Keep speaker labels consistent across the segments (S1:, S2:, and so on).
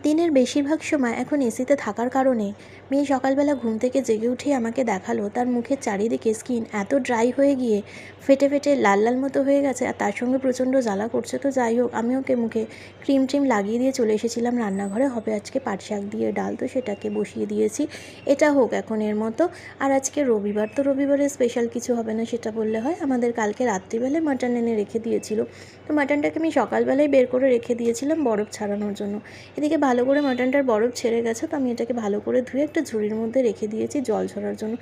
S1: দিনের বেশিরভাগ সময় এখন এসিতে থাকার কারণে মেয়ে সকালবেলা ঘুম থেকে জেগে উঠেই আমাকে দেখালো তার মুখের চারিদিকে স্কিন এত ড্রাই হয়ে গিয়ে ফেটে ফেটে লাল লাল মতো হয়ে গেছে, আর তার সঙ্গে প্রচণ্ড জ্বালা করছে। তো যাই হোক, আমি ওকে মুখে ক্রিম ট্রিম লাগিয়ে দিয়ে চলে এসেছিলাম রান্নাঘরে। হবে আজকে পাট শাক দিয়ে ডাল, তো সেটাকে বসিয়ে দিয়েছি। এটা হোক এখন এর মতো। আর আজকে রবিবার, তো রবিবারে স্পেশাল কিছু হবে না সেটা বললে হয়। আমাদের কালকে রাত্রিবেলায় মাটন এনে রেখে দিয়েছিল, তো মাটনটাকে আমি সকালবেলায় বের করে রেখে দিয়েছিলাম বরফ ছাড়ানোর জন্য। এদিকে ভালো করে মাটনটার বরফ ছেড়ে গেছে, তো আমি এটাকে ভালো করে ধুয়ে একটা ঝুড়ির মধ্যে রেখে দিয়েছি জল ঝরার জন্য।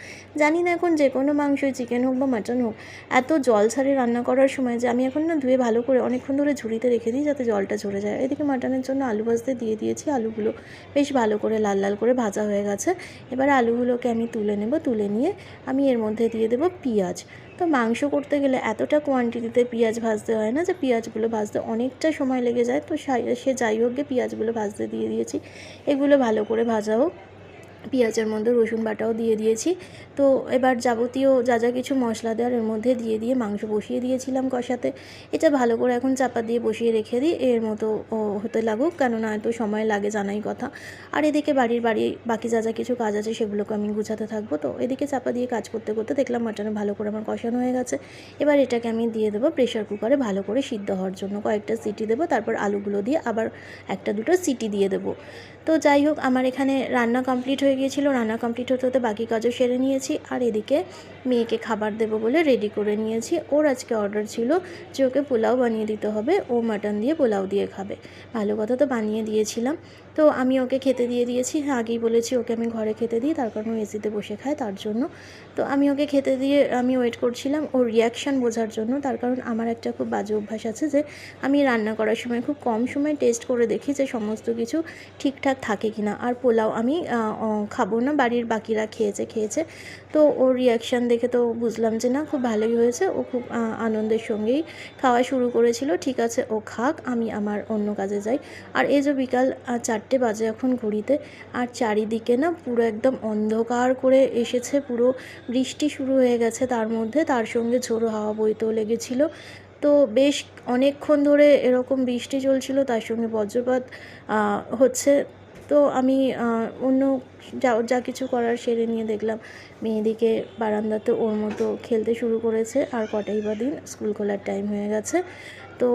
S1: জানি না এখন যে কোনো মাংসই, চিকেন হোক বা মাটন হোক, এত জল ছাড়ে রান্না করার সময় যে আমি এখন না ধুয়ে ভালো করে অনেকক্ষণ ধরে ঝুড়িতে রেখে দিই যাতে জলটা ঝরে যায়। এদিকে মাটনের জন্য আলু ভাজতে দিয়ে দিয়েছি। আলুগুলো বেশ ভালো করে লাল লাল করে ভাজা হয়ে গেছে। এবার আলুগুলোকে আমি তুলে নেব। তুলে নিয়ে আমি এর মধ্যে দিয়ে দেবো পেঁয়াজ। তো মাংস করতে গেলে এতটা কোয়ান্টিটিতে পেঁয়াজ ভাজতে হয় না, যে পেঁয়াজগুলো ভাজতে অনেকটা সময় লেগে যায়। তো সে যাই হোক গে পেঁয়াজগুলো ভাজতে দিয়ে দিয়েছি। এগুলো ভালো করে ভাজা হোক। পেঁয়াজের মধ্যে রসুন বাটাও দিয়ে দিয়েছি। তো এবার যাবতীয় যা যা কিছু মশলা দেওয়ার এর মধ্যে দিয়ে মাংস বসিয়ে দিয়েছিলাম কষাতে। এটা ভালো করে এখন চাপা দিয়ে বসিয়ে রেখে দিই এর মতো হতে লাগুক, কেননা এত সময় লাগে জানাই কথা। আর এদিকে বাড়ি বাকি যা যা কিছু কাজ আছে সেগুলোকে আমি গুছাতে থাকবো। তো এদিকে চাপা দিয়ে কাজ করতে করতে দেখলাম মাটনে ভালো করে আমার কষানো হয়ে গেছে। এবার এটাকে আমি দিয়ে দেবো প্রেশার কুকারে ভালো করে সিদ্ধ হওয়ার জন্য। কয়েকটা সিটি দেবো, তারপর আলুগুলো দিয়ে আবার একটা দুটো সিটি দিয়ে দেবো। তো যাই হোক, আমার এখানে রান্না কমপ্লিট হয়ে গিয়েছিল। রান্না কমপ্লিট হতে হতে বাকি কাজও সেরে নিয়েছি। আর এদিকে মেয়েকে খাবার দেবো বলে রেডি করে নিয়েছি। ওর আজকে অর্ডার ছিল যে ওকে পোলাও বানিয়ে দিতে হবে, ও মাটন দিয়ে পোলাও দিয়ে খাবে। ভালো কথা, তো বানিয়ে দিয়েছিলাম। তো আমি ওকে খেতে দিয়ে দিয়েছি। হ্যাঁ, আগেই বলেছি ওকে আমি ঘরে খেতে দিই, তার কারণ ও এসিতে বসে খায় তার জন্য। তো আমি ওকে খেতে দিয়ে আমি ওয়েট করছিলাম ওর রিয়াকশান বোঝার জন্য। তার কারণ আমার একটা খুব বাজে অভ্যাস আছে যে আমি রান্না করার সময় খুব কম সময় টেস্ট করে দেখি যে সমস্ত কিছু ঠিকঠাক থাকে কি না। আর পোলাও আমি খাবো না, বাড়ির বাকিরা খেয়েছে। তো ওর রিয়াকশান দেখে তো বুঝলাম যে না, খুব ভালোই হয়েছে। ও খুব আনন্দের সঙ্গেই খাওয়া শুরু করেছিল। ঠিক আছে, ও খাক, আমি আমার অন্য কাজে যাই। আর এই যে বিকাল 4টে বাজে এখন ঘড়িতে, আর চারিদিকে না পুরো একদম অন্ধকার করে এসেছে, পুরো বৃষ্টি শুরু হয়ে গেছে তার মধ্যে, তার সঙ্গে ঝোড়ো হাওয়া বইতেও লেগেছিল। তো বেশ অনেকক্ষণ ধরে এরকম বৃষ্টি চলছিল, তার সঙ্গে বজ্রপাত হচ্ছে। তো আমি অন্য যা কিছু করার সেরে নিয়ে দেখলাম মেয়েদিকে বারান্দাতে ওর মতো খেলতে শুরু করেছে। আর কটাই বা দিন, স্কুল খোলার টাইম হয়ে গেছে। তো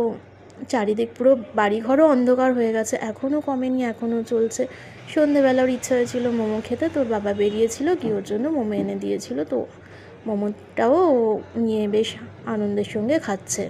S1: চারিদিক পুরো বাড়িঘরও অন্ধকার হয়ে গেছে, এখনও কমেনি, এখনও চলছে। সন্ধেবেলার ইচ্ছা হয়েছিল মোমো খেতে, তোর বাবা বেরিয়েছিল কি ওর জন্য মোমো এনে দিয়েছিল। তো মোমোটাও নিয়ে বেশ আনন্দের সঙ্গে খাচ্ছে।